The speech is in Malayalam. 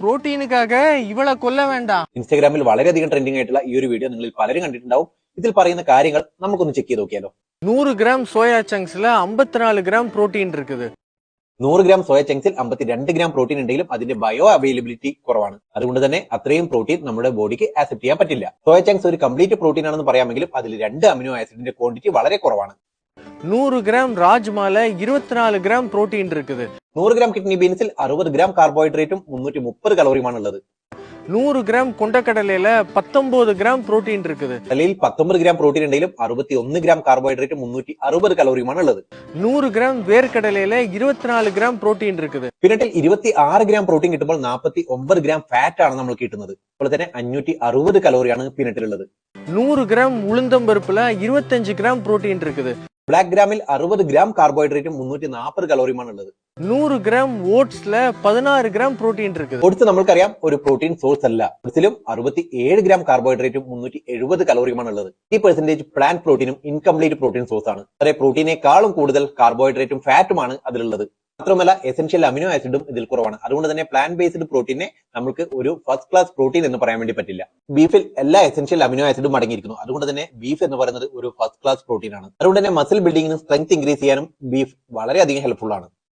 പ്രോട്ടീനുകാക ഇവളെ കൊല്ല വേണ്ട. ഇൻസ്റ്റാഗ്രാമിൽ വളരെയധികം ട്രെൻഡിംഗ് ആയിട്ടുള്ള ഈ ഒരു വീഡിയോ നിങ്ങളിൽ പലരും കണ്ടിട്ടുണ്ടാവും. ഇതിൽ പറയുന്ന കാര്യങ്ങൾ നമുക്കൊന്ന് ചെക്ക് ചെയ്ത് നോക്കിയാലോ. 100 gram സോയാ ചങ്ക്സ്ல 54 gram പ്രോട്ടീൻ இருக்குது. 100 ഗ്രാം സോയ ചങ്ക്സിൽ 52 ഗ്രാം പ്രോട്ടീൻ ഉണ്ടെങ്കിലും അതിന്റെ ബയോ അവൈലബിലിറ്റി കുറവാണ്. അതുകൊണ്ട് തന്നെ അത്രയും പ്രോട്ടീൻ നമ്മുടെ ബോഡിക്ക് ആക്സെപ്റ്റ് ചെയ്യാൻ പറ്റില്ല. സോയ ചങ്ക്സ് ഒരു കംപ്ലീറ്റ് പ്രോട്ടീൻ ആണെന്ന് പറയാമെങ്കിലും അതിൽ 2 അമിനോ ആസിഡിന്റെ ക്വാണ്ടിറ്റി വളരെ കുറവാണ്. 100 gram രാജ്മാല 24 gram പ്രോട്ടീൻ இருக்குது. 100 ഗ്രാം കിഡ്നി ബീൻസിൽ 60 ഗ്രാം കാർബോഹൈഡ്രേറ്റും 330 കലോറിയുമാണ് ഉള്ളത്. 100 gram കൊണ്ടക്കടലയിல 19 gram പ്രോട്ടീൻ இருக்குது. കടലയിൽ 19 ഗ്രാം പ്രോട്ടീൻ ഉണ്ടെങ്കിലും 61 ഗ്രാം കാർബോഹൈഡ്രേറ്റും 360 കലോറിയുമാണ് ഉള്ളത്. 100 gram വേർക്കടലയിல 24 gram പ്രോട്ടീൻ இருக்குது. പിന്നീട് 26 ഗ്രാം പ്രോട്ടീൻ കിട്ടുമ്പോൾ 49 ഗ്രാം ഫാറ്റ് ആണ് നമ്മൾ കിട്ടുന്നത്. അതുപോലെ തന്നെ 560 കലോറിയാണ് പീനട്ടിലുള്ളത്. 100 gram ഉളുന്തമ്പരുப்புல 25 gram പ്രോട്ടീൻ இருக்குது. ബ്ലാക്ക് ഗ്രാമിൽ 60 ഗ്രാം കാർബോഹൈഡ്രേറ്റും 340 കലോറിയുമാണ് ഉള്ളത്. 100 gram ഓട്സ്ல 16 gram പ്രോട്ടീൻ இருக்குது. ഓട്സ് നമ്മൾക്കറിയാം ഒരു പ്രോട്ടീൻ സോഴ്സ് അല്ല. ഓട്സിലും 67 ഗ്രാം കാർബോഹൈഡ്രേറ്റും 370 കലോറിയുമാണ് ഉള്ളത്. 30% പ്ലാന്റ് പ്രോട്ടീനും ഇൻകംപ്ലീറ്റ് പ്രോട്ടീൻ സോഴ്സ് ആണ്. അതേ പ്രോട്ടീനേക്കാളും കൂടുതൽ കാർബോഹൈഡ്രേറ്റും ഫാറ്റുമാണ് അതിലുള്ളത്. മാത്രമല്ല എസെൻഷ്യൽ അമിനോ ആസിഡും ഇതിൽ കുറവാണ്. അതുകൊണ്ട് തന്നെ പ്ലാന്റ് ബേസ്ഡ് പ്രോട്ടീനെ നമുക്ക് ഒരു ഫസ്റ്റ് ക്ലാസ് പ്രോട്ടീൻ എന്ന് പറയാൻ വേണ്ടി പറ്റില്ല. ബീഫിൽ എല്ലാ എസെൻഷ്യൽ അമിനോ ആസിഡും അടങ്ങിയിരിക്കുന്നു. അതുകൊണ്ട് തന്നെ ബീഫ് എന്ന് പറയുന്നത് ഒരു ഫസ്റ്റ് ക്ലാസ് പ്രോട്ടീൻ ആണ്. അതുകൊണ്ട് തന്നെ മസിൽ ബിൽഡിങ്ങിനും സ്ട്രെങ്ത് ഇൻക്രീസ് ചെയ്യാനും ബീഫ് വളരെയധികം ഹെൽപ്ഫുൾ ആണ്.